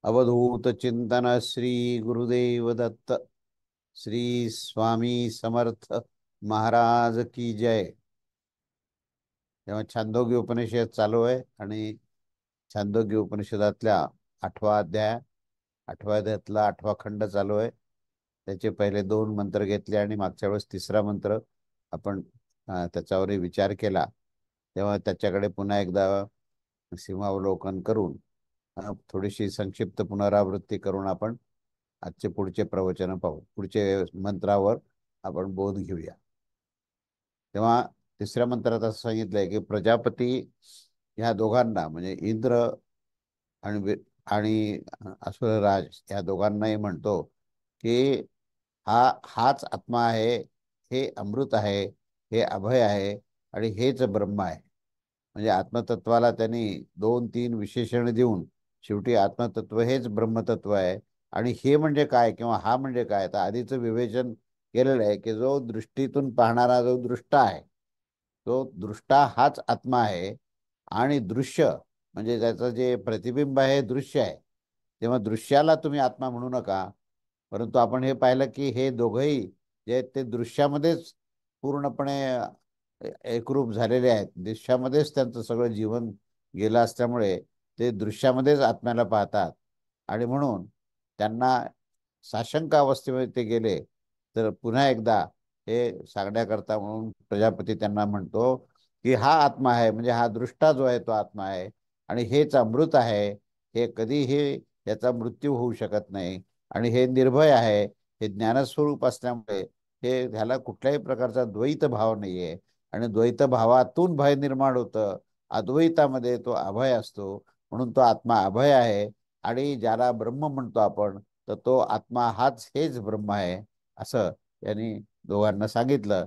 अवधूत चिंतन श्री गुरुदेव दत्त। श्री स्वामी समर्थ महाराज की जय। तेव्हा छांदोग्य उपनिषद चालू आहे आणि छांदोग्य उपनिषदातल्या 8वा अध्याय 8व्या अध्यायातला 8वा खंड चालू आहे। त्याचे पहिले 2 मंत्र घेतले आणि मागच्या वेळेस 3रा मंत्र आपण त्याच्यावरही विचार केला। तेव्हा त्याच्याकडे पुन्हा एकदा सीमावलोकन करून थोडीशी संक्षिप्त पुनरावृत्ती करून आपण आजचे पुढचे प्रवचन पाहू। पुढचे मंत्रावर आपण बोध घेऊया। तेव्हा 3ऱ्या मंत्रात असं सांगितलंय की प्रजापती ह्या दोघांना म्हणजे इंद्र आणि आणि असुरराज या दोघांनाही म्हणतो की हाच आत्मा आहे, हे अमृत आहे, हे अभय आहे आणि हेच ब्रह्म आहे। म्हणजे आत्मतत्वाला त्यांनी 2-3 विशेषण देऊन शेवटी आत्मतत्व हेच ब्रह्मतत्व आहे। आणि हे म्हणजे काय किंवा हा म्हणजे काय, तर आधीचं विवेचन केलेलं आहे की जो दृष्टीतून पाहणारा जो दृष्टा आहे, तो दृष्टा हाच आत्मा आहे। आणि दृश्य म्हणजे त्याचं जे प्रतिबिंब आहे दृश्य आहे। तेव्हा दृश्याला तुम्ही आत्मा म्हणू नका, परंतु आपण हे पाहिलं की हे दोघंही जे आहेत ते दृश्यामध्येच पूर्णपणे एकरूप झालेले आहेत। दृश्यामध्येच त्यांचं सगळं जीवन गेलं असल्यामुळे ते दृश्यामध्येच आत्म्याला पाहतात। आणि म्हणून त्यांना साशंक अवस्थेमध्ये ते गेले तर पुन्हा एकदा हे सांगण्याकरता म्हणून प्रजापती त्यांना म्हणतो की हा आत्मा आहे, म्हणजे हा दृष्टा जो आहे तो आत्मा आहे आणि हेच अमृत आहे। हे कधीही याचा मृत्यू होऊ शकत नाही आणि हे निर्भय आहे। हे ज्ञानस्वरूप असल्यामुळे हे ह्याला कुठल्याही प्रकारचा द्वैत भाव नाहीये आणि द्वैत भावातून भय निर्माण होतं। अद्वैतामध्ये तो अभय असतो, म्हणून तो आत्मा अभय आहे। आणि ज्याला ब्रह्म म्हणतो आपण, तर तो आत्मा हेच ब्रह्म आहे, असं त्यांनी दोघांना सांगितलं।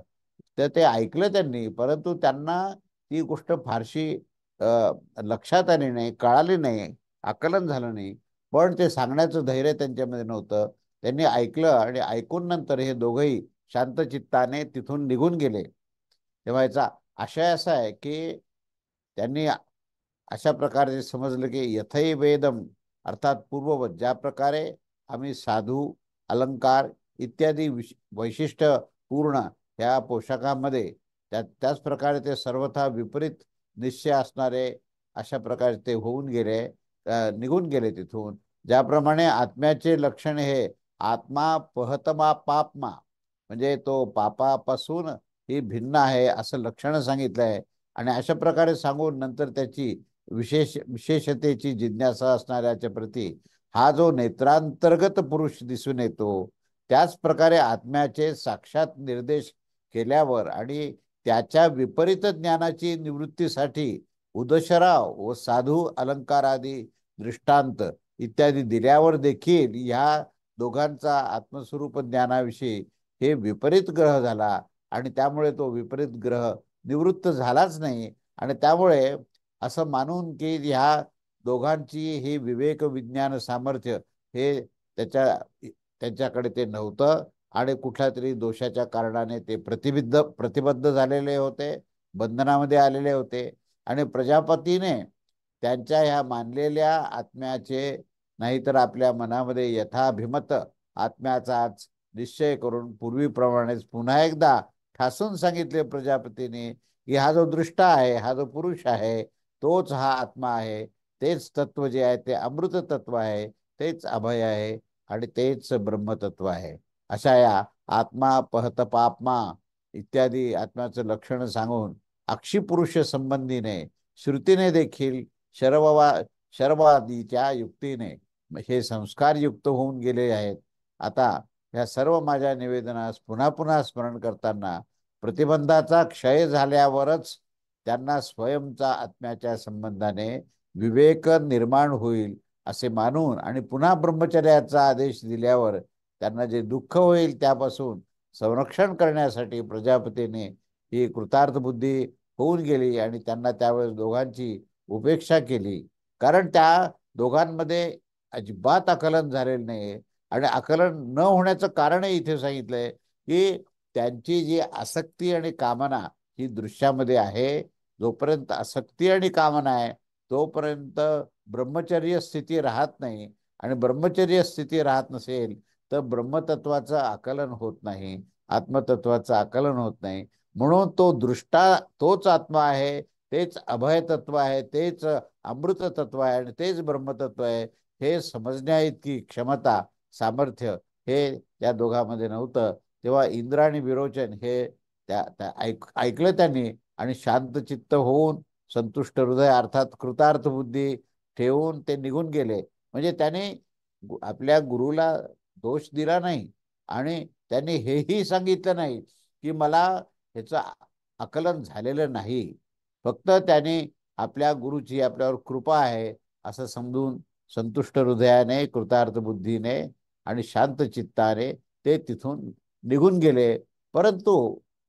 तर ते ऐकलं त्यांनी, परंतु त्यांना ती गोष्ट फारशी लक्षात आली नाही, कळाली नाही, आकलन झालं नाही। पण ते सांगण्याचं धैर्य त्यांच्यामध्ये नव्हतं। त्यांनी ऐकलं आणि ऐकून नंतर हे दोघंही शांत चित्ताने तिथून निघून गेले। तेव्हा याचा आशय असा आहे की त्यांनी अशा प्रकारे समजलं की यथै वेदम, अर्थात पूर्ववत ज्या प्रकारे आम्ही साधू अलंकार इत्यादी वैशिष्ट्य पूर्ण ह्या पोशाखामध्ये त्याच प्रकारे ते सर्वथा विपरीत निश्चय असणारे अशा प्रकारे ते होऊन गेले, निघून गेले तिथून। ज्याप्रमाणे आत्म्याचे लक्षण हे आत्मा पहतमा पापमा, म्हणजे तो पापापासून ही भिन्न आहे असं लक्षण सांगितलंय। आणि अशा प्रकारे सांगून नंतर त्याची विशेषतेची जिज्ञासा असणाऱ्याच्या प्रती हा जो नेत्रांतर्गत पुरुष दिसून येतो, त्याच प्रकारे आत्म्याचे साक्षात निर्देश केल्यावर आणि त्याच्या विपरीत ज्ञानाची निवृत्तीसाठी उदशराव व साधू अलंकारादी दृष्टांत इत्यादी दिल्यावर देखील ह्या दोघांचा आत्मस्वरूप ज्ञानाविषयी हे विपरीत ग्रह झाला आणि त्यामुळे तो विपरीत ग्रह निवृत्त झालाच नाही। आणि त्यामुळे असं मानून की ह्या दोघांची ही विवेक विज्ञान सामर्थ्य हे त्यांच्याकडे ते नव्हतं आणि कुठल्या तरी दोषाच्या कारणाने ते प्रतिबद्ध झालेले होते, बंधनामध्ये आलेले होते। आणि प्रजापतीने त्यांच्या ह्या मानलेल्या आत्म्याचे नाहीतर आपल्या मनामध्ये यथाभिमत आत्म्याचाच निश्चय करून पूर्वीप्रमाणेच पुन्हा एकदा ठासून सांगितले प्रजापतीने की हा जो दृष्टा आहे, हा जो पुरुष आहे, तोच हा आत्मा आहे। तेच तत्व जे आहे ते अमृत तत्व आहे, तेच अभय आहे आणि तेच ब्रह्मतत्व आहे। अशा या आत्मा पहत पापमा इत्यादी आत्म्याचं लक्षण सांगून अक्षिपुरुष संबंधीने श्रुतीने देखील शरववा शर्वादीच्या युक्तीने हे संस्कार युक्त होऊन गेले आहेत। आता ह्या सर्व माझ्या निवेदनास पुन्हा पुन्हा स्मरण करताना प्रतिबंधाचा क्षय झाल्यावरच त्यांना स्वयंचा आत्म्याच्या संबंधाने विवेक निर्माण होईल असे मानून आणि पुन्हा ब्रह्मचर्याचा आदेश दिल्यावर त्यांना जे दुःख होईल त्यापासून संरक्षण करण्यासाठी प्रजापतीने ही कृतार्थ बुद्धी होऊन गेली आणि त्यांना त्यावेळेस दोघांची उपेक्षा केली। कारण त्या दोघांमध्ये अजिबात आकलन झालेलं नाही आणि आकलन न होण्याचं कारणही इथे सांगितलंय की त्यांची जी आसक्ती आणि कामना ही दृश्यामध्ये आहे। जोपर्यंत आसक्ती आणि कामना आहे तोपर्यंत ब्रह्मचर्य स्थिती राहत नाही आणि ब्रह्मचर्य स्थिती राहत नसेल तर ब्रह्मतत्वाचं आकलन होत नाही, आत्मतत्वाचं आकलन होत नाही. म्हणून तो दृष्टा तोच आत्मा आहे, तेच अभयतत्व आहे, तेच अमृत तत्व आहे आणि तेच ब्रह्मतत्व आहे, हे समजण्या इतकी क्षमता, सामर्थ्य हे त्या दोघांमध्ये नव्हतं. तेव्हा इंद्र आणि विरोचन हे ऐकलं त्यांनी आणि शांत चित्त होऊन संतुष्ट हृदय अर्थात कृतार्थ बुद्धी ठेवून ते निघून गेले. म्हणजे त्याने आपल्या गुरुला दोष दिला नाही आणि त्यांनी हेही सांगितलं नाही की मला ह्याचं आकलन झालेलं नाही. फक्त त्याने आपल्या गुरुची आपल्यावर कृपा आहे असं समजून संतुष्ट हृदयाने, कृतार्थ बुद्धीने आणि शांत चित्ताने ते तिथून निघून गेले. परंतु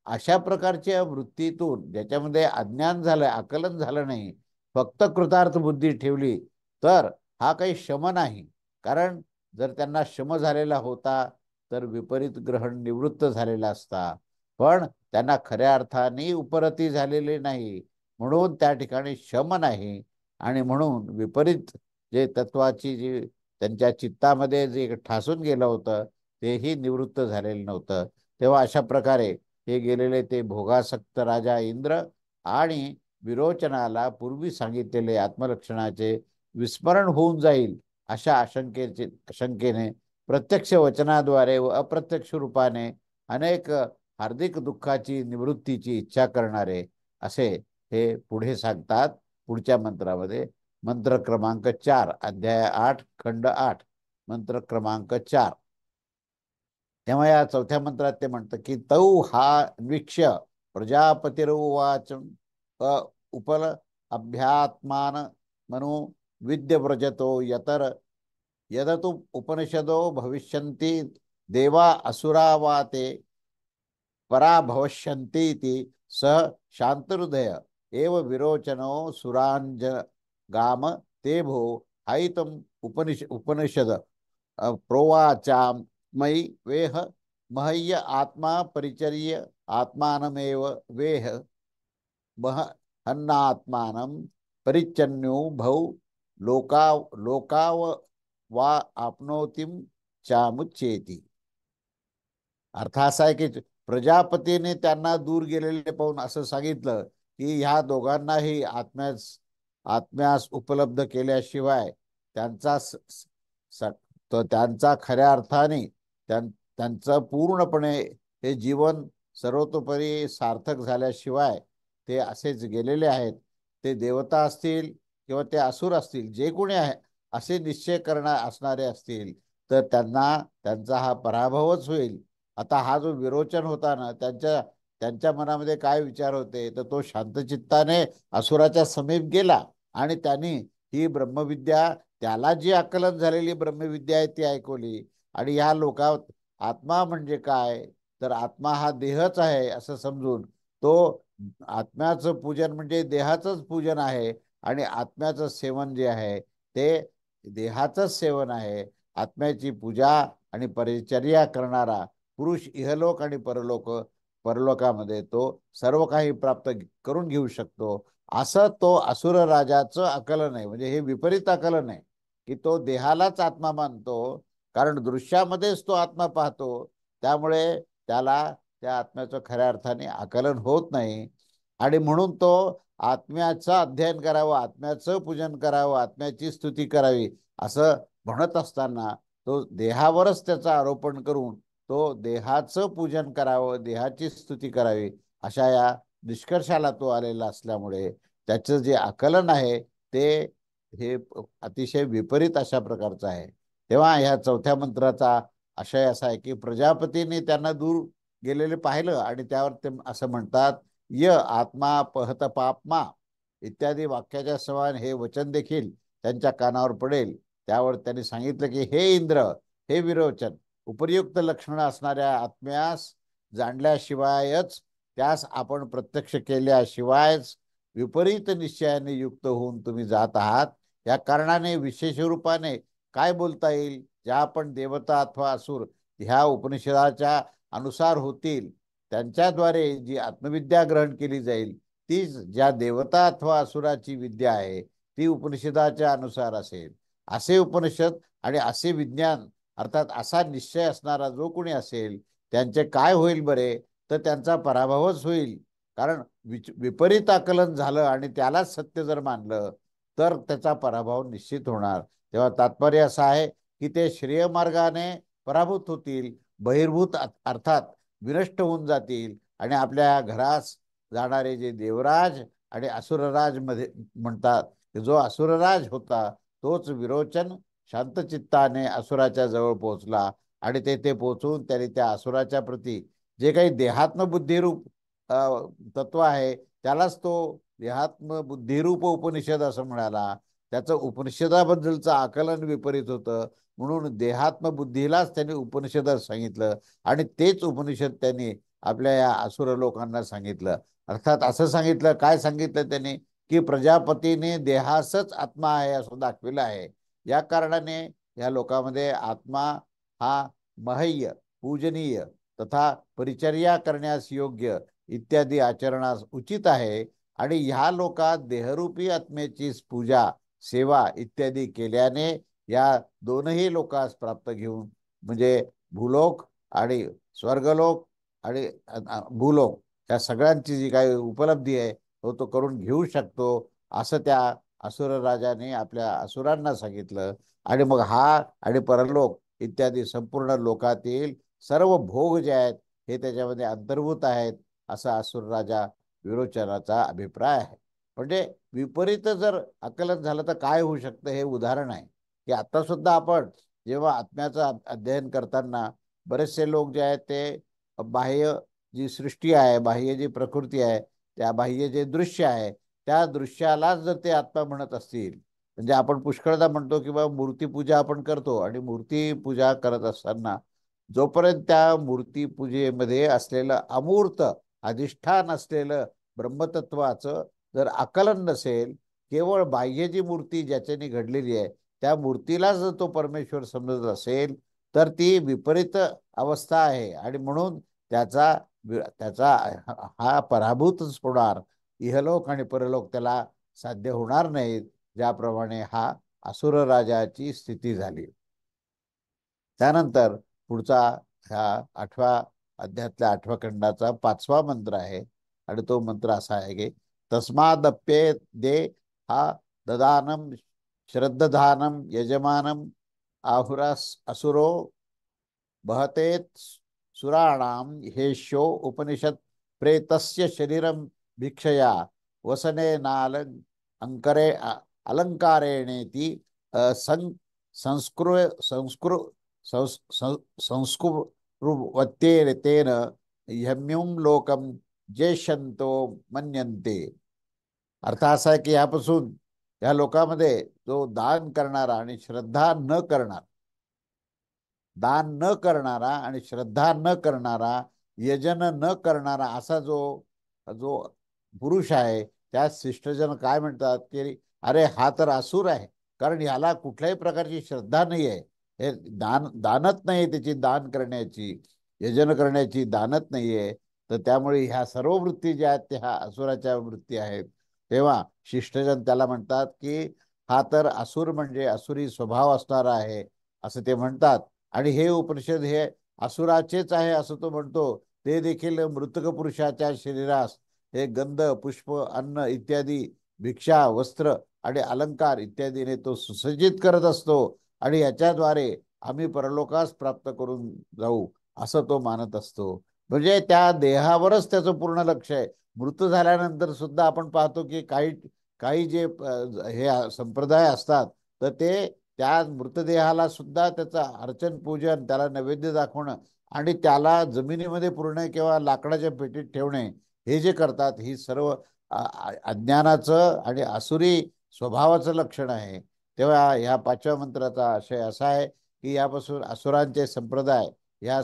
अशा प्रकारच्या वृत्तीतून ज्याच्यामध्ये अज्ञान झालं, आकलन झालं नाही, फक्त कृतार्थ बुद्धी ठेवली तर हा काही शम नाही. कारण जर त्यांना शम झालेला होता तर विपरीत ग्रहण निवृत्त झालेला असता, पण त्यांना खऱ्या अर्थाने उपरती झालेली नाही, म्हणून त्या ठिकाणी शम नाही. आणि म्हणून विपरीत जे तत्वाची जी त्यांच्या चित्तामध्ये जे ठासून गेलं होतं तेही निवृत्त झालेलं नव्हतं. तेव्हा अशा प्रकारे हे गेलेले ते भोगासक्त राजा इंद्र आणि विरोचनाला पूर्वी सांगितलेले आत्मलक्षणाचे विस्मरण होऊन जाईल अशा शंकेने प्रत्यक्ष वचनाद्वारे व अप्रत्यक्ष रूपाने अनेक हार्दिक दुःखाची निवृत्तीची इच्छा करणारे असे हे पुढे सांगतात पुढच्या मंत्रामध्ये. मंत्र क्रमांक 4, अध्याय 8, खंड 8, मंत्र क्रमांक 4. तेव्हा या चौथ्या मंत्रात ते म्हणतं की तौ हा वीक्ष्य प्रजापतिरुवाच उपल अभ्यात्मान मनु विद्यव्रजतो यतर यदतु उपनिषदो भविष्यन्ति देवा असुरा वा ते परा भविष्यन्ति इति स शांतहृदय एव विरोचनो सुरांज गाम ते भो हायितम उपनिषद प्रोवाचाम मयि वेह महय्य आत्मा परिचर्य आत्मानमेव वेह मह हन्नात्मानं परिचन्यो भौ लोकाव वा आपनोतिम चामुच्चेती. अर्थ असा आहे की प्रजापतीने त्यांना दूर गेलेले पाहून असं सांगितलं की ह्या दोघांनाही आत्म्यास उपलब्ध केल्याशिवाय त्यांचा त्यांचा खऱ्या अर्थाने त्यांचं पूर्णपणे हे जीवन सर्वतोपरी सार्थक झाल्याशिवाय ते असेच गेलेले आहेत. ते देवता असतील किंवा ते असुर असतील, जे कोणी आहे असे निश्चय असणारे असतील तर त्यांना त्यांचा हा पराभवच होईल. आता हा जो विरोचन होता ना, त्यांच्या मनामध्ये काय विचार होते तर तो शांतचित्ताने असुराच्या समीप गेला आणि त्यांनी ही ब्रह्मविद्या, त्याला जी आकलन झालेली ब्रह्मविद्या आहे ती ऐकवली. आणि ह्या लोकात आत्मा म्हणजे काय तर आत्मा हा देहच आहे असं समजून तो आत्म्याचं पूजन म्हणजे देहाचंच पूजन आहे आणि आत्म्याचं सेवन जे आहे ते देहाचंच सेवन आहे. आत्म्याची पूजा आणि परिचर्या करणारा पुरुष इहलोक आणि परलोकामध्ये तो सर्व काही प्राप्त करून घेऊ शकतो. असं तो असुर राजाचं आकलन आहे. म्हणजे हे विपरीत आकलन आहे की तो देहालाच आत्मा मानतो, कारण दृश्यामध्येच तो आत्मा पाहतो, त्यामुळे त्याला त्या आत्म्याचं खऱ्या अर्थाने आकलन होत नाही. आणि म्हणून तो आत्म्याचं अध्ययन करावं, आत्म्याचं पूजन करावं, आत्म्याची स्तुती करावी असं म्हणत असताना तो देहावरच त्याचं आरोपण करून तो देहाचं पूजन करावं, देहाची स्तुती करावी अशा या निष्कर्षाला तो आलेला असल्यामुळे त्याचं जे आकलन आहे ते हे अतिशय विपरीत अशा प्रकारचं आहे. तेव्हा ह्या चौथ्या मंत्राचा आशय असा आहे की प्रजापतीने त्यांना दूर गेलेले पाहिलं आणि त्यावर ते असं म्हणतात य आत्मा पहत पापमा इत्यादी वाक्याच्या समान हे वचन देखील त्यांच्या कानावर पडेल. त्यावर त्यांनी सांगितलं की हे इंद्र, हे विरोचन, उपर्युक्त लक्षणं असणाऱ्या आत्म्यास जाणल्याशिवायच, त्यास आपण प्रत्यक्ष केल्याशिवायच विपरीत निश्चयाने युक्त होऊन तुम्ही जात आहात. या कारणाने विशेष रूपाने काय बोलता येईल, ज्या आपण देवता अथवा असुर ह्या उपनिषदाच्या अनुसार होतील त्यांच्याद्वारे जी आत्मविद्या ग्रहण केली जाईल तीच ज्या देवता अथवा असुराची विद्या आहे ती उपनिषदाच्या अनुसार असेल. असे उपनिषद आणि असे विज्ञान अर्थात असा निश्चय असणारा जो कोणी असेल त्यांचे काय होईल बरे, तर त्यांचा पराभवच होईल. कारण विपरीत आकलन झालं आणि त्यालाच सत्य जर मानलं तर त्याचा पराभव निश्चित होणार. तेव्हा तात्पर्य असं आहे की ते श्रेय मार्गाने पराभूत होतील, बहिर्भूत अर्थात विनष्ट होऊन जातील आणि आपल्या घरास जाणारे जे देवराज आणि असुरराज मध्ये म्हणतात, जो असुरराज होता तोच विरोचन शांतचित्ताने असुराच्या जवळ पोहोचला आणि तेथे पोहोचून त्याने त्या असुराच्या प्रती जे काही देहात्म बुद्धिरूप तत्व आहे त्यालाच तो देहात्म बुद्धिरूप उपनिषद असं म्हणाला. त्याचं उपनिषदाबद्दलचं आकलन विपरीत होतं म्हणून देहात्म बुद्धीलाच त्यांनी उपनिषद सांगितलं आणि तेच उपनिषद त्यांनी आपल्या या असुर लोकांना सांगितलं. अर्थात असं सांगितलं, काय सांगितलं त्यांनी, की प्रजापतीने देहासच आत्मा आहे असं दाखविलं आहे. या कारणाने या लोकांमध्ये आत्मा हा मह्य, पूजनीय तथा परिचर्या करण्यास योग्य इत्यादी आचरणास उचित आहे आणि ह्या लोकात देहरूपी आत्मेची पूजा, सेवा इत्यादी केल्याने या दोनही लोकास प्राप्त घेऊन म्हणजे भूलोक आणि स्वर्गलोक आणि भूलोक या सगळ्यांची जी काही उपलब्धी आहे तो करून घेऊ शकतो असं त्या असुर राजाने आपल्या असुरांना सांगितलं. आणि मग हा आणि परलोक इत्यादी संपूर्ण लोकातील सर्व भोग जे आहेत हे त्याच्यामध्ये अंतर्भूत आहेत असा असुर राजा विरोचनाचा अभिप्राय आहे. म्हणजे विपरीत जर आकलन झालं तर काय होऊ शकतं हे उदाहरण आहे की आता सुद्धा आपण जेव्हा आत्म्याचं अध्ययन करताना बरेचसे लोक जे आहेत ते बाह्य जी सृष्टी आहे, बाह्य जी प्रकृती आहे, त्या बाह्य जे दृश्य आहे त्या दृश्यालाच जर ते आत्मा म्हणत असतील, म्हणजे आपण पुष्कळदा म्हणतो की बाबा मूर्तीपूजा आपण करतो आणि मूर्तीपूजा करत असताना जोपर्यंत त्या मूर्तीपूजेमध्ये असलेलं अमूर्त अधिष्ठान असलेलं ब्रह्मतत्वाचं जर आकलन नसेल, केवळ बाह्य जी मूर्ती ज्याच्याने घडलेली आहे त्या मूर्तीला जर तो परमेश्वर समजत असेल तर ती विपरीत अवस्था आहे आणि म्हणून त्याचा त्याचा हा पराभूतच होणार. इहलोक आणि परलोक त्याला साध्य होणार नाहीत, ज्याप्रमाणे हा असुर राजाची स्थिती झाली. त्यानंतर पुढचा ह्या 8व्या अध्यायातल्या 8व्या खंडाचा 5वा मंत्र आहे आणि तो मंत्र असा आहे की तस्मादप्ये दे हा ददानम श्रद्धानम यजमानम आहुरास असुरो बहतेत सुराणाम हेष्यो उपनिषद प्रेतस्य शरीरम भिक्षया वसने नाल अंकरे अलंकारेणेती सं संस्कृ संस्कृ संस्कृवत्येन ह्यम्युम लोकम जेशंतो मन्यन्ते. अर्थ असा आहे की यापासून या लोकांमध्ये जो दान करणारा आणि श्रद्धा न करणारा, दान न करणारा आणि श्रद्धा न करणारा, यजन न करणारा असा जो जो पुरुष आहे त्या शिष्टजन काय म्हणतात की अरे हा तर असुर आहे, कारण ह्याला कुठल्याही प्रकारची श्रद्धा नाही आहे, हे दानत नाही, त्याची दान करण्याची, यजन करण्याची दानत नाही आहे. तर त्यामुळे ह्या सर्व वृत्ती ज्या आहेत त्या असुराच्या वृत्ती आहेत. तेव्हा शिष्टजन त्याला म्हणतात की हा तर असुर म्हणजे असुरी स्वभाव असणारा आहे असं ते म्हणतात. आणि हे उपनिषद हे असुराचेच आहे असं तो म्हणतो. ते देखील मृतक पुरुषाच्या शरीरास हे गंध, पुष्प, अन्न इत्यादी, भिक्षा, वस्त्र आणि अलंकार इत्यादीने तो सुसज्जित करत असतो आणि याच्याद्वारे आम्ही परलोकास प्राप्त करून जाऊ असं तो मानत असतो. म्हणजे त्या देहावरच त्याचं पूर्ण लक्ष आहे. मृत झाल्यानंतर सुद्धा आपण पाहतो की काही काही जे हे संप्रदाय असतात तर ते त्या मृतदेहाला सुद्धा त्याचं अर्चन पूजन, त्याला नैवेद्य दाखवणं आणि त्याला जमिनीमध्ये पुरणे किंवा लाकडाच्या पेटीत ठेवणे हे जे करतात ही सर्व अज्ञानाचं आणि आसुरी स्वभावाचं लक्षण आहे. तेव्हा ह्या 5व्या मंत्राचा आशय असा आहे की यापासून असुरांचे संप्रदाय ह्या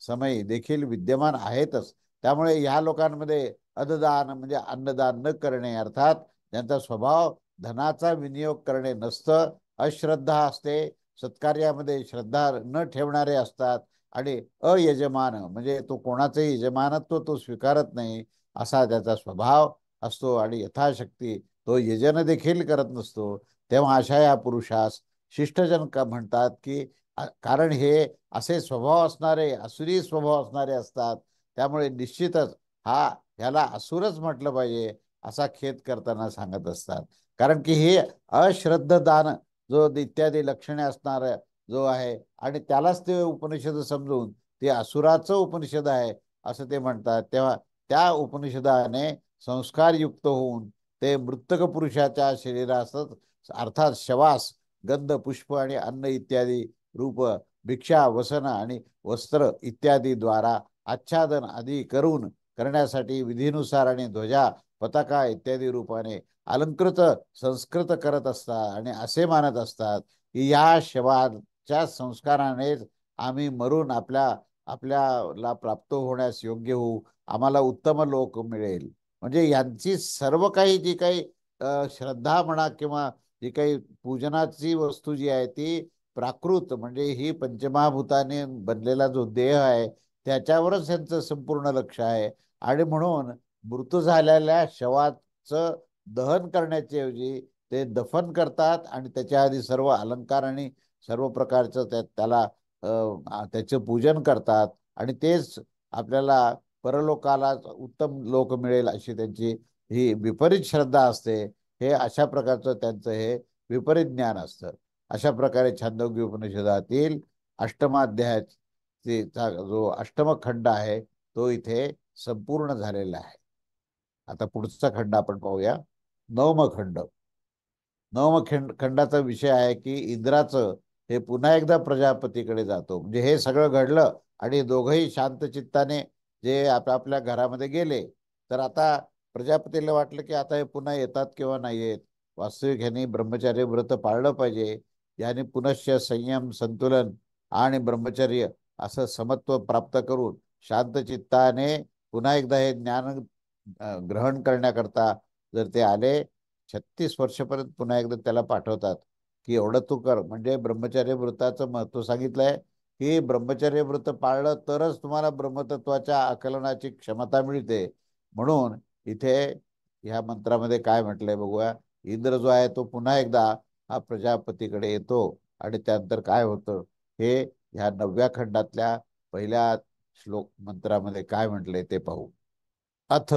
समयी देखील विद्यमान आहेतच. त्यामुळे ह्या लोकांमध्ये अददान म्हणजे अन्नदान न करणे, अर्थात त्यांचा स्वभाव धनाचा विनियोग करणे नसतं, अश्रद्धा असते, सत्कार्यामध्ये श्रद्धा न ठेवणारे असतात आणि अयजमान म्हणजे तो कोणाचंही यजमानत्व तो स्वीकारत नाही असा त्याचा स्वभाव असतो आणि यथाशक्ती तो यजन देखील करत नसतो. तेव्हा अशा या पुरुषास शिष्टजन का म्हणतात की कारण हे असे स्वभाव असणारे, असुरी स्वभाव असणारे असतात. त्यामुळे निश्चितच ह्याला असुरच म्हटलं पाहिजे असा खेद करताना सांगत असतात. कारण की हे अश्रद्धदान जो इत्यादी लक्षणे असणार जो आहे आणि त्यालाच ते उपनिषद समजून ते असुराचं उपनिषद आहे असं ते म्हणतात. तेव्हा त्या उपनिषदाने संस्कारयुक्त होऊन ते मृतक पुरुषाच्या शरीरासच अर्थात शवास, गंध, पुष्प आणि अन्न इत्यादी रूप, भिक्षा, वसन आणि वस्त्र इत्यादी द्वारा आच्छादन आदी करण्यासाठी विधीनुसार आणि ध्वजा, पताका इत्यादी रूपाने अलंकृत संस्कृत करत असतात आणि असे मानत असतात की या शवाच्या संस्कारानेच आम्ही मरून आपल्याला प्राप्त होण्यास योग्य होऊ, आम्हाला उत्तम लोक मिळेल. म्हणजे यांची सर्व काही जी काही श्रद्धा म्हणा किंवा जी काही पूजनाची वस्तू जी आहे ती प्राकृत म्हणजे ही पंचमहाभूताने बनलेला जो देह आहे त्याच्यावरच त्यांचं संपूर्ण लक्ष आहे. आणि म्हणून मृत झालेल्या शवाचं दहन करण्याच्या ऐवजी ते दफन करतात आणि त्याच्या आधी सर्व अलंकार आणि सर्व प्रकारचं त्याला त्याचं पूजन करतात आणि तेच आपल्याला परलोकाला उत्तम लोक मिळेल अशी त्यांची ही विपरीत श्रद्धा असते. हे अशा प्रकारचं त्यांचं हे विपरीत ज्ञान असतं. अशा प्रकारे छांदोग्य उपनिषदातील अष्टमाध्यायाचा जो अष्टम खंड आहे तो इथे संपूर्ण झालेला आहे. आता पुढचा खंड आपण पाहूया, नवम खंड. खंडाचा विषय आहे की इंद्राचं हे पुन्हा एकदा प्रजापतीकडे जातो. म्हणजे हे सगळं घडलं आणि दोघंही शांत चित्ताने जे आपल्या घरामध्ये गेले, तर आता प्रजापतीला वाटलं की आता हे पुन्हा येतात किंवा नाही येत. वास्तविक ह्यांनी ब्रह्मचर्य व्रत पाळलं पाहिजे. याने पुनश्च संयम, संतुलन आणि ब्रह्मचर्य असं समत्व प्राप्त करून शांत चित्ताने पुन्हा एकदा हे ज्ञान ग्रहण करण्याकरता जर ते आले, 36 वर्षपर्यंत पुन्हा एकदा त्याला पाठवतात की एवढं तू कर. म्हणजे ब्रह्मचर्य व्रताचं महत्व सांगितलंय की ब्रह्मचर्य व्रत पाळलं तरच तुम्हाला ब्रह्मतत्वाच्या आकलनाची क्षमता मिळते. म्हणून इथे ह्या मंत्रामध्ये काय म्हटलंय बघूया. इंद्र जो आहे तो पुन्हा एकदा हा प्रजापतीकडे येतो आणि त्यानंतर काय होतं हे ह्या 9व्या खंडातल्या पहिल्या श्लोक मंत्रामध्ये काय म्हटलंय ते पाहू. अथ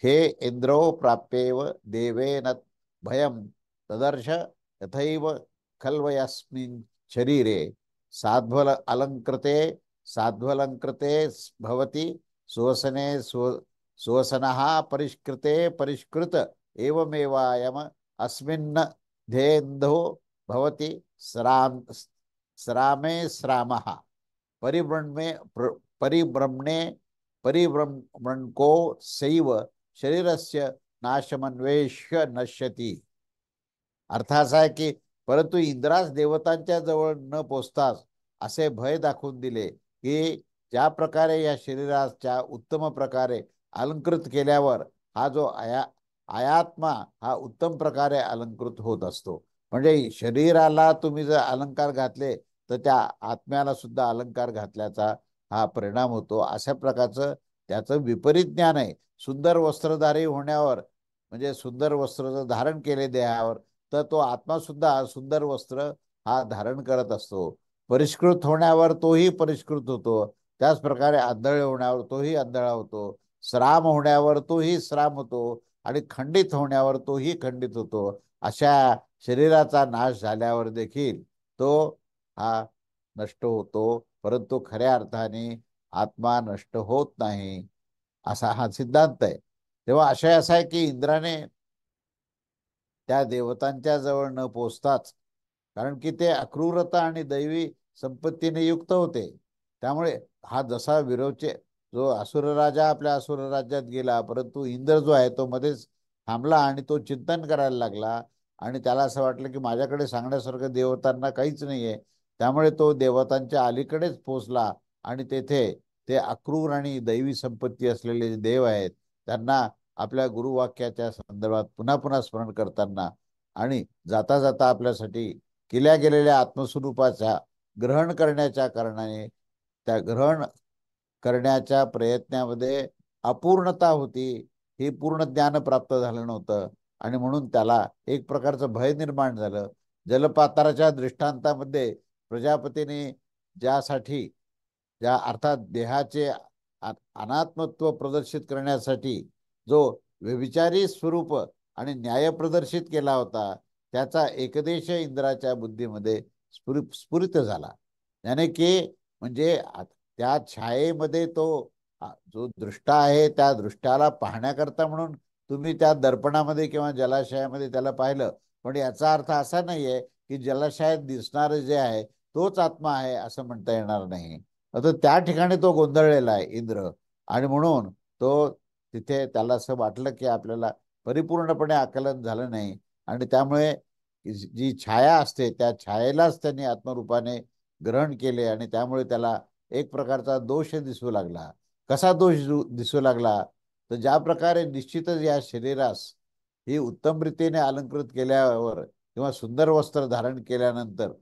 हे इंद्रो प्राप्येव देवेन भयं तदर्श यथैव खल्वयस्मिन् शरीरे साध्वलंकृते भवति सुवसने सुवसनः परिष्कृते परिष्कृत एवमेवायम अस्मिन् धेन्दो भवति स्रामे स्रामः परिब्रह्मे परिब्रह्मणे परिभ्रमणको सैव शरीरस्य नाशमन्वेष्य नश्यती. अर्थ असा आहे की परंतु इंद्रास देवतांच्या जवळ न पोचताच असे भय दाखवून दिले की ज्या प्रकारे या शरीराच्या उत्तम प्रकारे अलंकृत केल्यावर हा जो आयात्मा हा उत्तम प्रकारे अलंकृत होत असतो. म्हणजे शरीराला तुम्ही जर अलंकार घातले तर त्या आत्म्याला सुद्धा अलंकार घातल्याचा हा परिणाम होतो. अशा प्रकारचं त्याचं विपरीत ज्ञान आहे. सुंदर वस्त्रधारी होण्यावर म्हणजे सुंदर वस्त्र धारण केले देहावर तर तो आत्मा सुद्धा सुंदर वस्त्र हा धारण करत असतो. परिष्कृत होण्यावर तोही परिष्कृत होतो. त्याच प्रकारे आंधळे होण्यावर तोही आंधळा होतो. श्राम होण्यावर तोही श्राम होतो आणि खंडित होण्यावर तोही खंडित होतो. अशा शरीराचा नाश झाल्यावर देखील तो हा नष्ट होतो. परंतु खऱ्या अर्थाने आत्मा नष्ट होत नाही असा हा सिद्धांत आहे. तेव्हा आशय असा आहे की इंद्राने त्या देवतांच्या जवळ न पोचताच, कारण की ते अक्रूरता आणि दैवी संपत्तीने युक्त होते. त्यामुळे हा जसा विरोचे जो असुर राजा आपल्या असुर राज्यात गेला, परंतु इंद्र जो आहे तो मध्येच थांबला आणि तो चिंतन करायला लागला आणि त्याला असं वाटलं की माझ्याकडे सांगण्यासारखं देवतांना काहीच नाहीये. त्यामुळे तो देवतांच्या अलीकडेच पोचला आणि तेथे ते अक्रूर आणि दैवी संपत्ती असलेले जे देव आहेत त्यांना आपल्या गुरुवाक्याच्या संदर्भात पुन्हा पुन्हा स्मरण करताना आणि जाता जाता आपल्यासाठी केल्या गेलेल्या आत्मस्वरूपाच्या ग्रहण करण्याच्या कारणाने त्या ग्रहण करण्याच्या प्रयत्नामध्ये अपूर्णता होती. हे पूर्ण ज्ञान प्राप्त झालं नव्हतं आणि म्हणून त्याला एक प्रकारचं भय निर्माण झालं. जलपाताराच्या दृष्टांतामध्ये प्रजापतीने ज्यासाठी, ज्या अर्थात देहाचे अनात्मत्व प्रदर्शित करण्यासाठी जो व्यभिचारी स्वरूप आणि न्याय प्रदर्शित केला होता, त्याचा एकदेश इंद्राच्या बुद्धीमध्ये स्फुरित झाला. याने की म्हणजे त्या छायेमध्ये तो जो दृष्टा आहे, त्या दृष्टाला पाहण्याकरता म्हणून तुम्ही त्या दर्पणामध्ये किंवा जलाशयामध्ये त्याला पाहिलं, पण याचा अर्थ असा नाहीये की जलाशयात दिसणार जे आहे तोच आत्मा आहे असं म्हणता येणार नाही. आता त्या ठिकाणी तो गोंधळलेला आहे इंद्र, आणि म्हणून तो तिथे त्याला असं वाटलं की आपल्याला परिपूर्णपणे आकलन झालं नाही, आणि त्यामुळे जी छाया असते त्या छायेलाच त्यांनी आत्मरूपाने ग्रहण केले, आणि त्यामुळे त्याला एक प्रकारचा दोष दिसू लागला. कसा दोष दिसू लागला? तर ज्या प्रकारे निश्चितच या शरीरास ही उत्तम रीतीने अलंकृत केल्यावर किंवा सुंदर वस्त्र धारण केल्यानंतर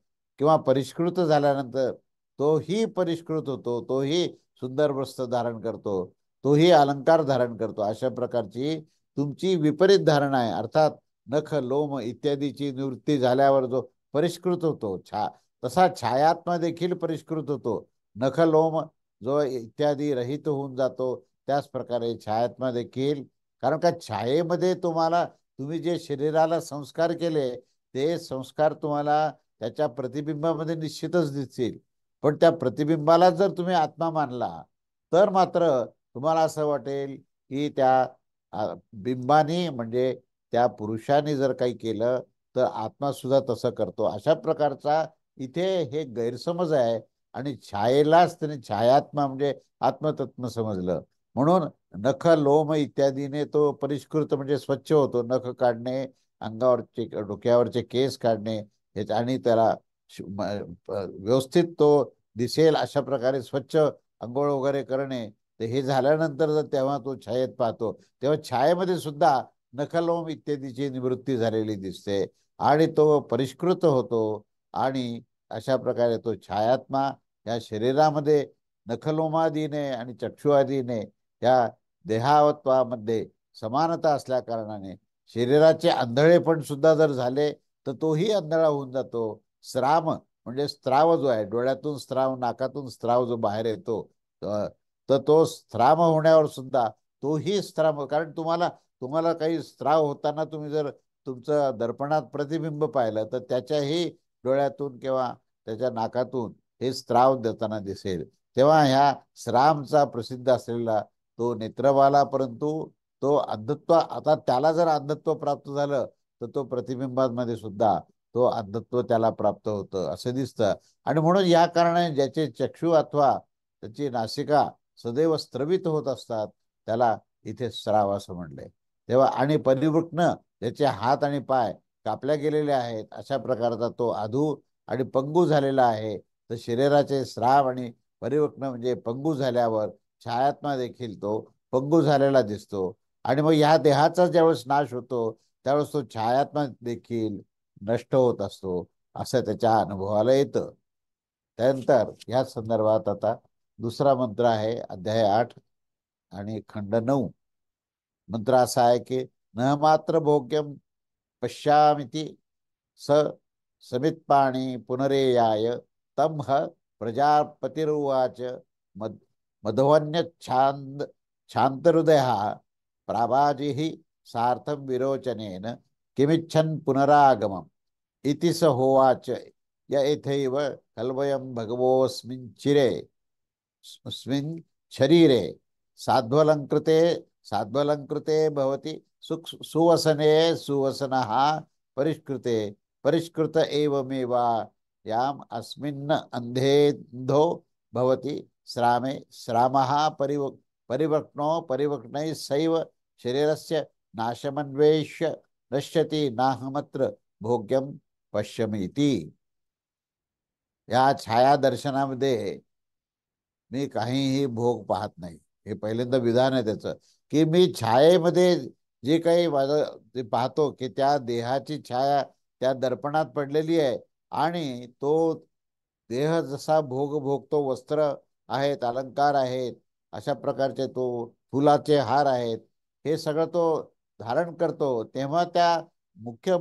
किंवा परिष्कृत झाल्यानंतर तोही परिष्कृत होतो, तोही सुंदर वस्त्र धारण करतो, तोही अलंकार धारण करतो. अशा प्रकारची तुमची विपरीत धारणा आहे. अर्थात नख लोम इत्यादीची निवृत्ती झाल्यावर जो परिष्कृत होतो तसा छायात्मा देखील परिष्कृत होतो. नख लोम जो इत्यादी रहित होऊन जातो, त्याच प्रकारे छायात्मा देखील, कारण का छायेमध्ये तुम्ही जे शरीराला संस्कार केले ते संस्कार तुम्हाला त्याच्या प्रतिबिंबामध्ये निश्चितच दिसतील. पण त्या प्रतिबिंबाला जर तुम्ही आत्मा मानला तर मात्र तुम्हाला असं वाटेल की त्या बिंबाने म्हणजे त्या पुरुषाने जर काही केलं तर आत्मा सुद्धा तसं करतो. अशा प्रकारचा इथे हे गैरसमज आहे, आणि छायेलाच त्याने छायात्मा म्हणजे आत्मतत्व समजलं. म्हणून नख लोम इत्यादीने तो परिष्कृत म्हणजे स्वच्छ होतो. नख काढणे, अंगावरचे डोक्यावरचे केस काढणे, आणि त्याला व्यवस्थित तो दिसेल अशा प्रकारे स्वच्छ अंघोळ वगैरे करणे. तर हे झाल्यानंतर जर तेव्हा तो छायेत पाहतो, तेव्हा छायेमध्ये सुद्धा नखलोम इत्यादीची निवृत्ती झालेली दिसते, आणि तो परिष्कृत होतो. आणि अशा प्रकारे तो छायात्मा या शरीरामध्ये नखलोमादीने आणि चक्षुआदीने या देहावत्वामध्ये समानता असल्या कारणाने शरीराचे आंधळे पण सुद्धा जर झाले तर तोही आंधळा होऊन जातो. श्राम म्हणजे स्त्राव जो आहे, डोळ्यातून स्त्राव, नाकातून स्त्राव जो बाहेर येतो, तर तो स्त्राव होण्यावर सुद्धा तोही स्त्राव, कारण तुम्हाला तुम्हाला काही स्त्राव होताना तुम्ही जर तुमचं दर्पणात प्रतिबिंब पाहिलं तर त्याच्याही डोळ्यातून किंवा त्याच्या नाकातून हे स्त्राव देताना दिसेल. तेव्हा ह्या श्रामचा प्रसिद्ध असलेला तो नेत्रवाला, परंतु तो अंधत्व, आता त्याला जर अंधत्व प्राप्त झालं तर तो प्रतिबिंबांमध्ये सुद्धा तो अंधत्व त्याला प्राप्त होतं असं दिसतं. आणि म्हणून या कारणाने ज्याचे चक्षु अथवा त्याची नासिका सदैव स्त्रवित होत असतात त्याला इथे श्राव असं म्हणलंय. तेव्हा आणि परिवृक्न, ज्याचे हात आणि पाय कापल्या गेलेले आहेत अशा प्रकारचा तो अधू आणि पंगू झालेला आहे, तर शरीराचे श्राव आणि परिवक्न म्हणजे पंगू झाल्यावर छायात्मा देखील तो पंगू झालेला दिसतो. आणि मग ह्या देहाचा ज्यावेळेस नाश होतो त्यावेळेस तो छायात्मा देखील नष्ट होत असतो असं त्याच्या अनुभवाला येतं. त्यानंतर या संदर्भात आता दुसरा मंत्र आहे, अध्याय 8 आणि खंड 9. मंत्र असा आहे की न मात्र भोग्यम पश्यामिति स समित्पाणी पुनरेयाय तम प्रजापतिरुवाच मद मधवन्य शांतहृदय प्राभाजी सार्थम विरोचनेन किमिच्छन् पुनरागमम् इति स होवाच य एथैव कल्वयं भगवोऽस्मिन् चिरे स्मिन् शरीरे साध्वलंकृते साध्वलंकृते भवति सुवसने सुवसनः परिष्कृते परिष्कृत एवमेवा याम अस्मिन् अंधेन्धो भवति श्रामे श्रामः परिवक्नो परिवक्नैः सैव शरीरस्य नाशमन्वेष्य नश्यति नाहमत्र भोग्यम पश्यमीति. या छाया दर्शनामध्ये मी काहीही भोग पाहत नाही. हे पहिल्यांदा विधान आहे त्याचं, की मी छायेमध्ये जे काही माझं ते पाहतो की त्या देहाची छाया त्या दर्पणात पडलेली आहे, आणि तो देह जसा भोग भोगतो, वस्त्र आहेत, अलंकार आहेत, अशा प्रकारचे तो फुलाचे हार आहेत, हे सगळं तो धारण करतो, तेव्हा त्या मुख्य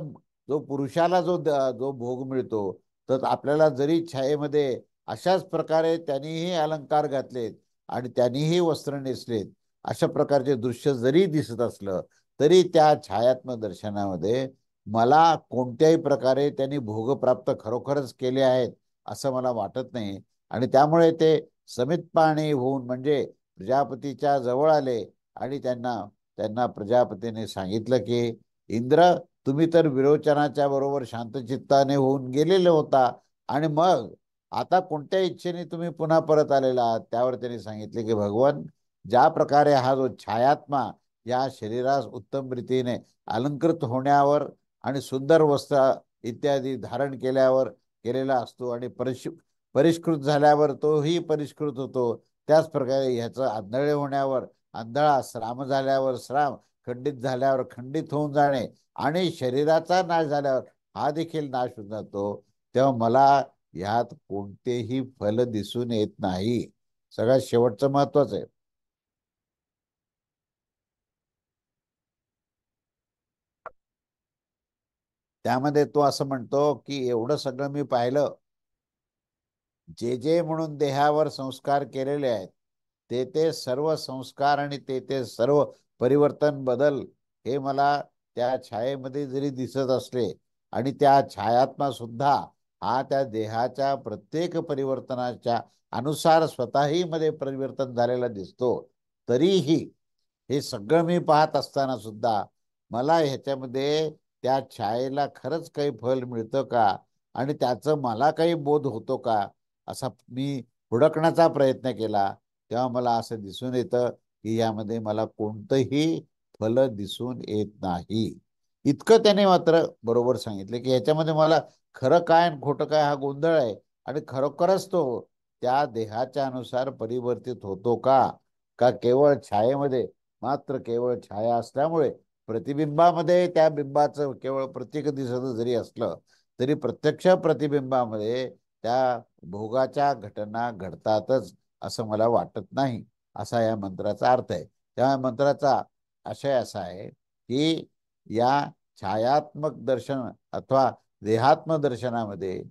जो पुरुषाला जो भोग मिळतो, तर आपल्याला जरी छायेमध्ये अशाच प्रकारे त्यांनीही अलंकार घातलेत आणि त्यांनीही वस्त्र नेसलेत, अशा प्रकारचे दृश्य जरी दिसत असलं तरी त्या छायात्म दर्शनामध्ये मला कोणत्याही प्रकारे त्यांनी भोगप्राप्त खरोखरच केले आहेत असं मला वाटत नाही. आणि त्यामुळे ते समितपाणी होऊन म्हणजे प्रजापतीच्या जवळ आले आणि त्यांना त्यांना प्रजापतीने सांगितलं की इंद्र, तुम्ही तर विरोचनाच्या बरोबर शांतचित्ताने होऊन गेलेले होता आणि मग आता कोणत्या इच्छेने तुम्ही पुन्हा परत आलेला आहात. त्यावर त्यांनी सांगितले की भगवान, ज्या प्रकारे हा जो छायात्मा या शरीरास उत्तम रीतीने अलंकृत होण्यावर आणि सुंदर वस्त्र इत्यादी धारण केल्यावर केलेला असतो आणि परिष्कृत झाल्यावर तोही परिष्कृत होतो, त्याच प्रकारे ह्याचं आंधळे होण्यावर आंधळा, श्राम झाल्यावर श्राम, खंडित झाल्यावर खंडित होऊन जाणे आणि शरीराचा नाश झाल्यावर हा देखील नाश होऊन जातो. तेव्हा मला ह्यात कोणतेही फल दिसून येत नाही. सगळ्यात शेवटचं महत्वाचं आहे. त्यामध्ये तो असं म्हणतो की एवढं सगळं मी पाहिलं, जे जे म्हणून देहावर संस्कार केलेले आहेत ते ते सर्व संस्कार आणि ते ते सर्व परिवर्तन बदल हे मला त्या छायेमध्ये जरी दिसत असले आणि त्या छायात्मा सुद्धा हा त्या देहाच्या प्रत्येक परिवर्तनाच्या अनुसार स्वतःही मध्ये परिवर्तन झालेला दिसतो, तरीही हे सगळं मी पाहत असताना सुद्धा मला ह्याच्यामध्ये त्या छायेला खरंच काही फल मिळतं का आणि त्याचं मला काही बोध होतो का असा मी हुडकण्याचा प्रयत्न केला. तेव्हा मला असं दिसून येतं की यामध्ये मला कोणतंही फल दिसून येत नाही. इतकं त्याने मात्र बरोबर सांगितलं की ह्याच्यामध्ये मला खरं काय आणि खोटं काय हा गोंधळ आहे आणि खरोखरच तो त्या देहाच्या अनुसार परिवर्तित होतो का का केवळ छायेमध्ये मात्र केवळ छाया असल्यामुळे प्रतिबिंबामध्ये त्या बिंबाचं केवळ प्रतीक दिसत जरी असलं तरी प्रत्यक्ष प्रतिबिंबामध्ये त्या भोगाच्या घटना घडतातच असं मला वाटत नाही. असा या मंत्राचा अर्थ आहे. त्या मंत्राचा आशय असा आहे की या छायात्मक दर्शन अथवा देहात्म दर्शनामध्ये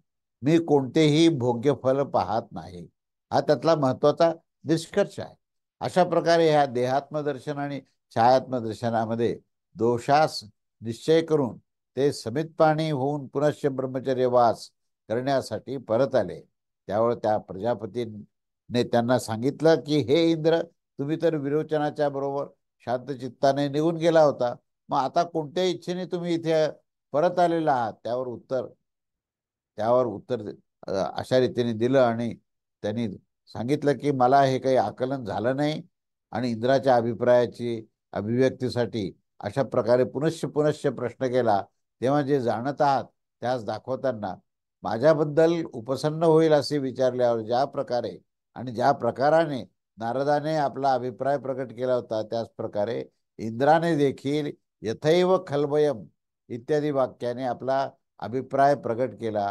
मी कोणतेही भोग्य फल पाहत नाही, हा त्यातला महत्वाचा निष्कर्ष आहे. अशा प्रकारे ह्या देहात्मदर्शन आणि छायात्मदर्शनामध्ये दोषास निश्चय करून ते समितपाणी होऊन पुनश्च ब्रह्मचर्य वास करण्यासाठी परत आले. त्यावर त्या प्रजापतीने त्यांना सांगितलं की हे इंद्र, तुम्ही तर विरोचनाच्या बरोबर शांतचित्ताने निघून गेला होता, मग आता कोणत्या इच्छेने तुम्ही इथे परत आलेला आहात. त्यावर उत्तर अशा रीतीने दिलं आणि त्यांनी सांगितलं की मला हे काही आकलन झालं नाही आणि इंद्राच्या अभिप्रायाची अभिव्यक्तीसाठी अशा प्रकारे पुनश्च प्रश्न केला. तेव्हा जे जाणत आहात त्यास दाखवताना माझ्याबद्दल उपसन्न होईल असे विचारल्यावर ज्या प्रकारे आणि ज्या प्रकाराने नारदाने आपला अभिप्राय प्रकट केला होता त्याच प्रकारे इंद्राने देखील यथैव खलबयम इत्यादी वाक्याने आपला अभिप्राय प्रकट केला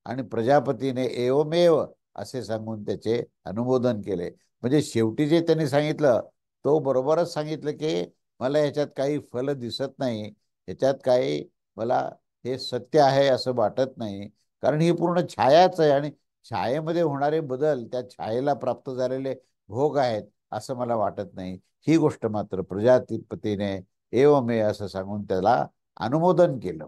आणि प्रजापतीने एवमेव असे सांगून त्याचे अनुमोदन केले. म्हणजे शेवटी जे त्यांनी सांगितलं तो बरोबरच सांगितलं की मला ह्याच्यात काही फल दिसत नाही, ह्याच्यात काही मला हे सत्य आहे असं वाटत नाही, कारण ही पूर्ण छायाच आहे आणि छायेमध्ये होणारे बदल त्या छायेला प्राप्त झालेले भोग आहेत असं मला वाटत नाही. ही गोष्ट मात्र प्रजापतीने एवमे असं सांगून त्याला अनुमोदन केलं.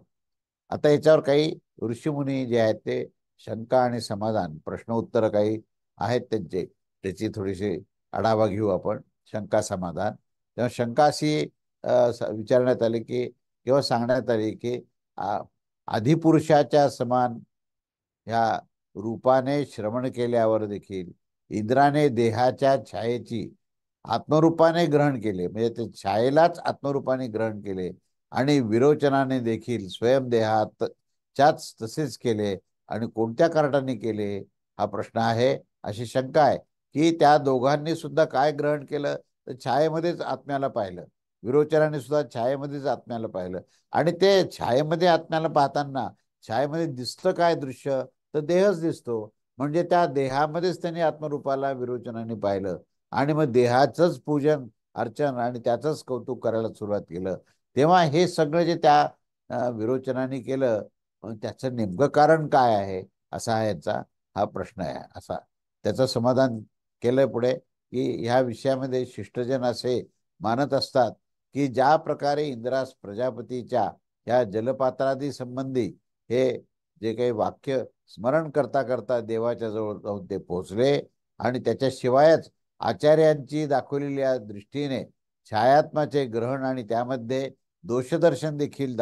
आता याच्यावर काही ऋषीमुनी जे आहेत ते शंका आणि समाधान प्रश्न उत्तर काही आहेत त्यांचे, त्याची थोडीशी आढावा घेऊ आपण. शंका समाधान. तेव्हा शंका अशी विचारण्यात आली की किंवा सांगण्यात आली की आधिपुरुषाच्या समान ह्या रूपाने श्रवण केल्यावर देखील इंद्राने देहाच्या छायेची आत्मरूपाने ग्रहण केले, म्हणजे ते छायेलाच आत्मरूपाने ग्रहण केले आणि विरोचनाने देखील स्वयंदेहातच्याच तसेच केले आणि कोणत्या कारणाने केले हा प्रश्न आहे. अशी शंका आहे की त्या दोघांनी सुद्धा काय ग्रहण केलं तर छायेमध्येच आत्म्याला पाहिलं, विरोचनाने सुद्धा छायेमध्येच आत्म्याला पाहिलं आणि ते छायेमध्ये आत्म्याला पाहताना छायेमध्ये दिसतं काय दृश्य तर देहच दिसतो, म्हणजे त्या देहामध्येच त्यांनी आत्मरूपाला विरोचनाने पाहिलं आणि मग देहाचंच पूजन अर्चन आणि त्याचंच कौतुक करायला सुरुवात केलं. तेव्हा हे सगळं जे त्या विरोचनाने केलं, मग त्याचं नेमकं कारण काय आहे, असा यांचा हा प्रश्न आहे. असा त्याचं समाधान केलं पुढे, की ह्या विषयामध्ये शिष्टजन असे मानत असतात की ज्या प्रकारे इंद्रास प्रजापतीच्या या जलपात्रादी संबंधी हे जे काही वाक्य स्मरण करता करता देवाच्या जवळ जाऊन ते पोहोचले, आणि त्याच्याशिवायच आचार्यांची दाखवलेल्या दृष्टीने छायात्माचे ग्रहण आणि त्यामध्ये दोषदर्शन देखील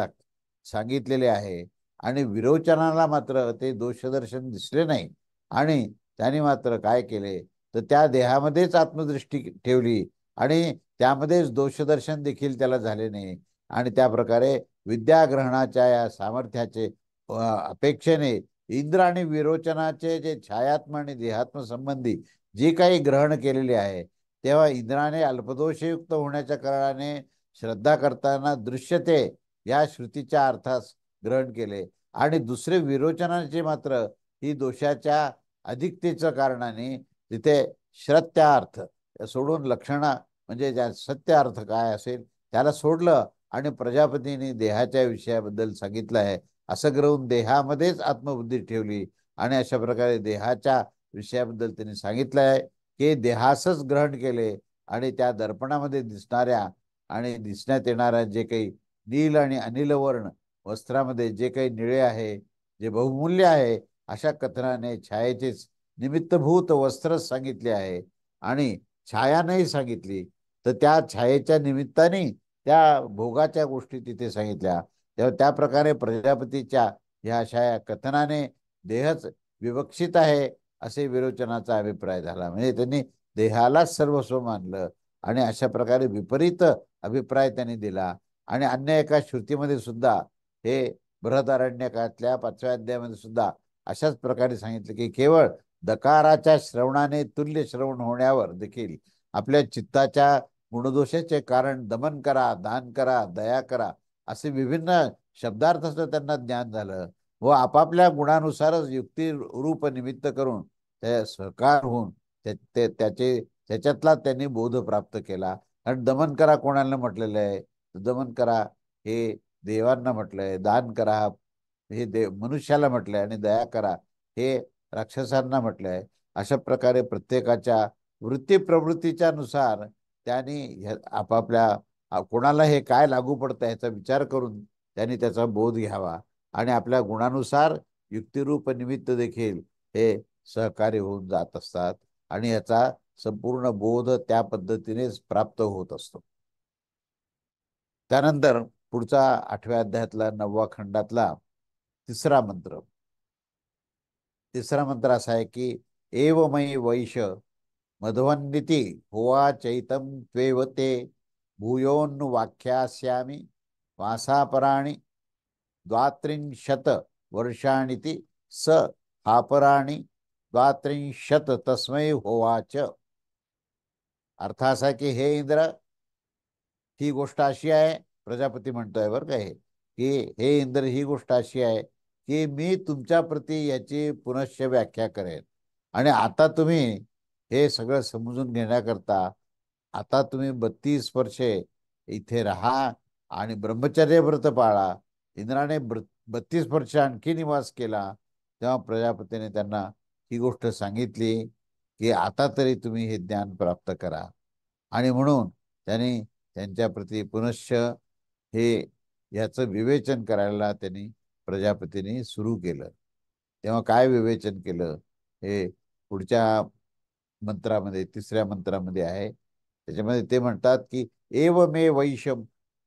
सांगितलेले आहे. आणि विरोचनाला मात्र ते दोषदर्शन दिसले नाही, आणि त्याने मात्र काय केले, तर त्या देहामध्येच आत्मदृष्टी ठेवली आणि त्यामध्येच दोषदर्शन देखील त्याला झाले नाही. आणि त्या प्रकारे विद्याग्रहणाच्या या सामर्थ्याचे अपेक्षेने इंद्र आणि विरोचनाचे जे छायात्म आणि देहात्म संबंधी जी काही ग्रहण केलेले आहे, तेव्हा इंद्राने अल्पदोषयुक्त होण्याच्या कारणाने श्रद्धा करताना दृश्यते या श्रुतीच्या अर्थास ग्रहण केले, आणि दुसरे विरोचनाचे मात्र ही दोषाच्या अधिकतेच्या कारणाने तिथे श्रत्यार्थ सोडून लक्षणा म्हणजे ज्या सत्य अर्थ काय असेल त्याला सोडलं, आणि प्रजापतीने देहाच्या विषयाबद्दल सांगितलं आहे असं ग्रहून देहामध्येच आत्मबुद्धी ठेवली. आणि अशा प्रकारे देहाच्या विषयाबद्दल त्यांनी सांगितलं आहे की देहासच ग्रहण केले, आणि त्या दर्पणामध्ये दिसणाऱ्या आणि दिसण्यात येणाऱ्या जे काही नील आणि अनिल वर्ण वस्त्रामध्ये जे काही निळे आहे, जे बहुमूल्य आहे, अशा कथनाने छायेचेच निमित्तभूत वस्त्रच सांगितले आहे. आणि छाया नाही सांगितली, तर त्या छायेच्या निमित्ताने त्या भोगाच्या गोष्टी तिथे सांगितल्या. तेव्हा त्या प्रकारे प्रजापतीच्या ह्या अशा कथनाने देहच विवक्षित आहे असे विरोचनाचा अभिप्राय झाला. म्हणजे त्यांनी देहालाच सर्वस्व मानलं, आणि अशा प्रकारे विपरीत अभिप्राय त्यांनी दिला. आणि अन्य एका श्रुतीमध्ये सुद्धा हे बृहदारण्यकातल्या 5व्या अध्यायामध्ये सुद्धा अशाच प्रकारे सांगितलं की केवळ दकाराच्या श्रवणाने तुल्य श्रवण होण्यावर देखील आपल्या चित्ताच्या गुणदोषाचे कारण दमन करा, दान करा, दया करा, असे विभिन्न शब्दार्थाचं त्यांना ज्ञान झालं, व आपापल्या गुणानुसारच युक्ती रूप निमित्त करून त्या सहकार होऊन त्याच्यातला त्यांनी बोध प्राप्त केला. कारण दमन करा कोणाला म्हटलेलं आहे, दमन करा हे देवांना म्हटलंय, दान करा हे मनुष्याला म्हटलंय, आणि दया करा हे राक्षसांना म्हटलंय. अशा प्रकारे प्रत्येकाच्या वृत्ती प्रवृत्तीच्या नुसार त्यांनी आपापल्या कोणाला हे काय लागू पडतं याचा विचार करून त्यांनी त्याचा बोध घ्यावा, आणि आपल्या गुणानुसार युक्तिरूप निमित्त देखील हे सहकार्य होऊन जात असतात, आणि याचा संपूर्ण बोध त्या पद्धतीनेच प्राप्त होत असतो. त्यानंतर पुढचा 8व्या अध्यायातला 9व्या खंडातला तिसरा मंत्र असा आहे की एवमयी वैश मधवन्निती होवा चैतम त्वेव ते भूयोन्वाख्यास्यामि वासापराणि द्वात्रिंशत वर्षाणिति स हापराणि द्वात्रिंशत तस्मै होवाच. अर्थ असा की हे इंद्र, ही गोष्ट अशी आहे, प्रजापती म्हणतोय बरं का हे, की हे इंद्र ही गोष्ट अशी आहे की मी तुमच्या प्रती याची पुनश्च व्याख्या करेन. आणि आता तुम्ही हे सगळं समजून घेण्याकरता आता तुम्ही 32 वर्षे इथे राहा आणि ब्रह्मचर्य व्रत पाळा. इंद्राने 32 वर्ष आणखी निवास केला. तेव्हा प्रजापतीने त्यांना ही गोष्ट सांगितली की आता तरी तुम्ही हे ज्ञान प्राप्त करा. आणि म्हणून त्यांनी त्यांच्या प्रती पुनश्च हे याचं विवेचन करायला त्यांनी प्रजापतीने सुरू केलं. तेव्हा काय विवेचन केलं हे पुढच्या मंत्रामध्ये, तिसऱ्या मंत्रामध्ये आहे. त्याच्यामध्ये ते म्हणतात की एव मे वैशम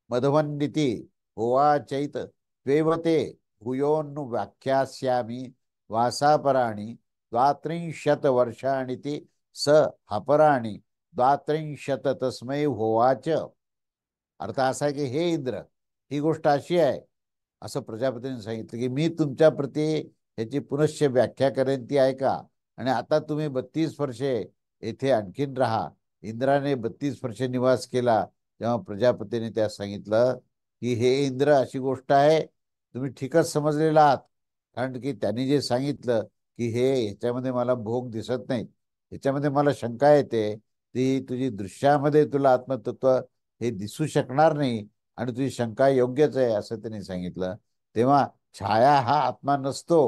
मधवन्निती होवा चैत त्वेवते भूयोन् व्याख्यास्यामि वासापराणि द्वात्रिंशत वर्षाणि ती स हपराणि द्वात्रिंशत तस्मै होवाच. अर्थ असा आहे की हे इंद्र, ही गोष्ट अशी आहे असं प्रजापतीने सांगितलं की मी तुमच्या प्रती ह्याची पुनश्च व्याख्या करेन, ती ऐका. आणि आता तुम्ही 32 वर्षे येथे आणखीन राहा. इंद्राने 32 वर्षे निवास केला. तेव्हा प्रजापतीने त्या सांगितलं की हे इंद्र, अशी गोष्ट आहे, तुम्ही ठीकच समजलेला आहात. कारण की त्यांनी जे सांगितलं की हे ह्याच्यामध्ये मला भोग दिसत नाही, ह्याच्यामध्ये मला शंका येते, ती तुझी दृश्यामध्ये तुला आत्मतत्व हे दिसू शकणार नाही, आणि तुझी शंका योग्यच आहे असं त्यांनी सांगितलं. तेव्हा छाया हा आत्मा नसतो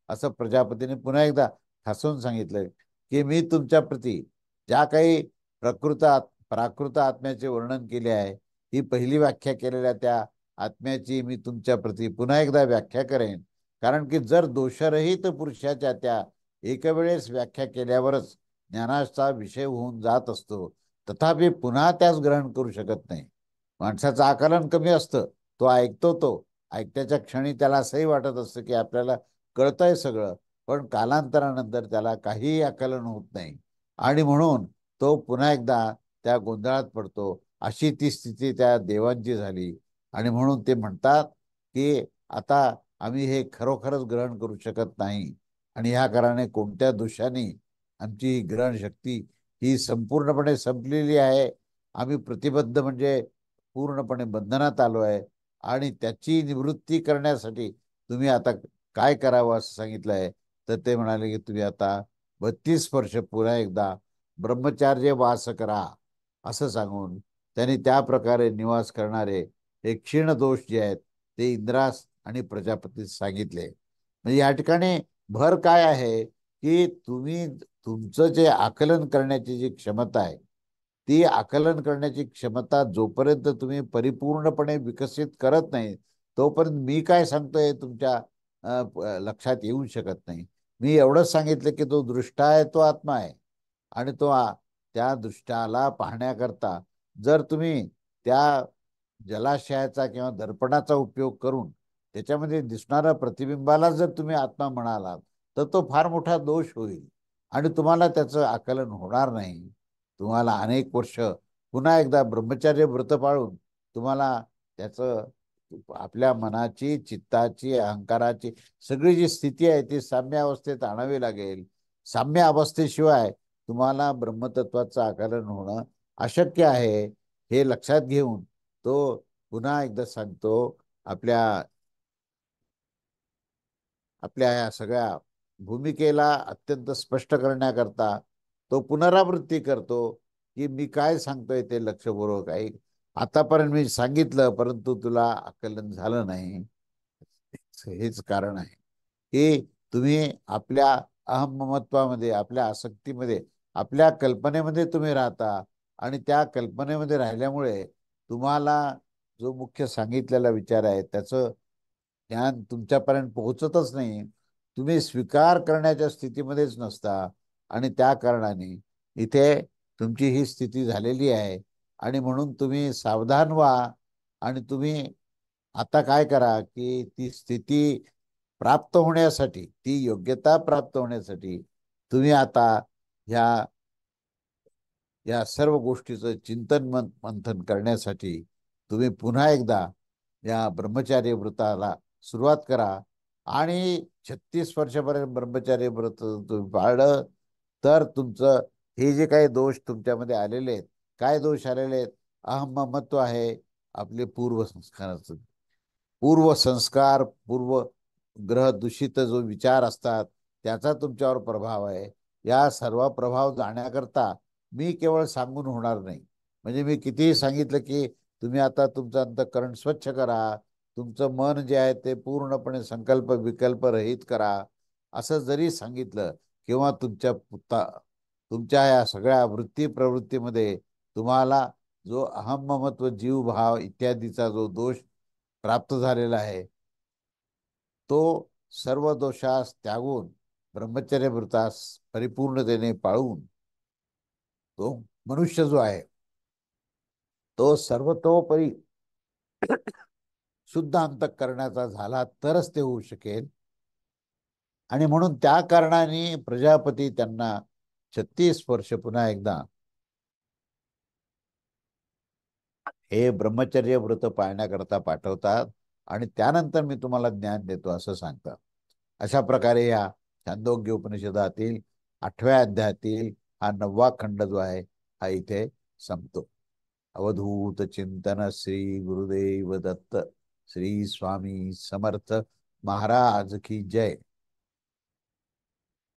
असं प्रजापतीने पुन्हा एकदा ठासून सांगितलं की मी तुमच्या प्रती ज्या काही प्राकृत आत्म्याचे वर्णन केले आहे, ही पहिली व्याख्या केलेल्या त्या आत्म्याची मी तुमच्या प्रती पुन्हा एकदा व्याख्या करेन. कारण की जर दोषरहित पुरुषाच्या त्या एकवेळेस व्याख्या केल्यावरच ज्ञानाचा विषय होऊन जात असतो, तथापि पुन्हा त्यास ग्रहण करू शकत नाही. माणसाचं आकलन कमी असतं, तो ऐकतो, तो ऐकत्याच्या क्षणी त्याला असंही वाटत असतं की आपल्याला कळतंय सगळं, पण कालांतरानंतर त्याला काहीही आकलन होत नाही आणि म्हणून तो पुन्हा एकदा त्या गोंधळात पडतो. अशी ती स्थिती त्या देवांची झाली आणि म्हणून ते म्हणतात की आता आम्ही हे खरोखरच ग्रहण करू शकत नाही आणि ह्या कारणाने कोणत्या दोषाने आमची ही ग्रहण शक्ती ही संपूर्णपणे संपलेली आहे. आम्ही प्रतिबद्ध म्हणजे पूर्णपणे बंधनात आलो आहे आणि त्याची निवृत्ती करण्यासाठी तुम्ही आता काय करावं असं सांगितलं आहे. तर ते म्हणाले की तुम्ही आता 32 वर्ष पुन्हा एकदा ब्रह्मचार्य वास करा असं सांगून त्यांनी त्या प्रकारे निवास करणारे हे क्षीण दोष जे आहेत ते इंद्रास आणि प्रजापतीस सांगितले. म्हणजे या ठिकाणी भर काय आहे की तुम्ही तुमचं जे आकलन करण्याची जी क्षमता आहे, ती आकलन करण्याची क्षमता जोपर्यंत तुम्ही परिपूर्णपणे विकसित करत नाही, तोपर्यंत मी काय सांगतोय तुमच्या लक्षात येऊ शकत नाही. मी एवढंच सांगितलं की तो दृष्टा आहे, तो आत्मा आहे आणि त्या दृष्टाला पाहण्याकरता जर तुम्ही त्या जलाशयाचा किंवा दर्पणाचा उपयोग करून त्याच्यामध्ये दिसणाऱ्या प्रतिबिंबाला जर तुम्ही आत्मा म्हणालात, तर तो फार मोठा दोष होईल आणि तुम्हाला त्याचं आकलन होणार नाही. तुम्हाला अनेक वर्ष पुन्हा एकदा ब्रह्मचर्य व्रत पाळून तुम्हाला त्याचं आपल्या मनाची, चित्ताची, अहंकाराची सगळी जी स्थिती आहे ती साम्य अवस्थेत आणावी लागेल. साम्य अवस्थेशिवाय तुम्हाला ब्रह्मतत्वाचं आकलन होणं अशक्य आहे. हे लक्षात घेऊन तो पुन्हा एकदा सांगतो, आपल्या आपल्या या सगळ्या भूमिकेला अत्यंत स्पष्ट करण्याकरता तो पुनरावृत्ती करतो की मी काय सांगतोय ते लक्षपूर्वक ऐक. आतापर्यंत मी सांगितलं परंतु तुला आकलन झालं नाही. हेच कारण आहे की तुम्ही आपल्या अहममत्वामध्ये, आपल्या आसक्तीमध्ये, आपल्या कल्पनेमध्ये तुम्ही राहता आणि त्या कल्पनेमध्ये राहिल्यामुळे तुम्हाला जो मुख्य सांगितलेला विचार आहे त्याचं ज्ञान तुमच्यापर्यंत पोहोचतच नाही. तुम्ही स्वीकार करण्याच्या स्थितीमध्येच नसता आणि त्या कारणाने इथे तुमची ही स्थिती झालेली आहे आणि म्हणून तुम्ही सावधान व्हा आणि तुम्ही आता काय करा की ती स्थिती प्राप्त होण्यासाठी, ती योग्यता प्राप्त होण्यासाठी तुम्ही आता ह्या या सर्व गोष्टीचं मंथन करण्यासाठी तुम्ही पुन्हा एकदा या ब्रह्मचार्य व्रताला सुरुवात करा आणि 36 वर्षापर्यंत ब्रह्मचार्य व्रत तुम्ही पाळलं तर तुमचं हे जे काही दोष तुमच्यामध्ये आलेले आहेत, काय दोष आलेले आहेत? अहममत्व आहे, आपले पूर्वसंस्काराचं पूर्वसंस्कार, पूर्व ग्रह दूषित जो विचार असतात त्याचा तुमच्यावर प्रभाव आहे. या सर्व प्रभाव जाण्याकरता मी केवळ सांगून होणार नाही. म्हणजे मी कितीही सांगितलं की तुम्ही आता तुमचं अंतःकरण स्वच्छ करा, तुमचं मन जे आहे ते पूर्णपणे संकल्प विकल्प रहित करा, असं जरी सांगितलं किंवा तुमच्या या सगळ्या वृत्ती प्रवृत्तीमध्ये तुम्हाला जो अहम ममत्व जीवभाव इत्यादीचा जो दोष प्राप्त झालेला आहे, तो सर्व दोषास त्यागून ब्रह्मचर्य व्रतास परिपूर्णतेने पाळून तो मनुष्य जो आहे तो सर्वतोपरी शुद्ध अंतःकरणाचा झाला तरच ते होऊ शकेल. आणि म्हणून त्या कारणाने प्रजापती त्यांना 36 वर्ष पुन्हा एकदा हे ब्रह्मचर्य व्रत पाळण्याकरता पाठवतात आणि त्यानंतर मी तुम्हाला ज्ञान देतो असं सांगतात. अशा प्रकारे या छांदोग्य उपनिषदातील 8व्या अध्यायातील हा 9वा खंड जो आहे हा इथे संपतो. अवधूत चिंतन श्री गुरुदेव दत्त. श्री स्वामी समर्थ महाराज की जय.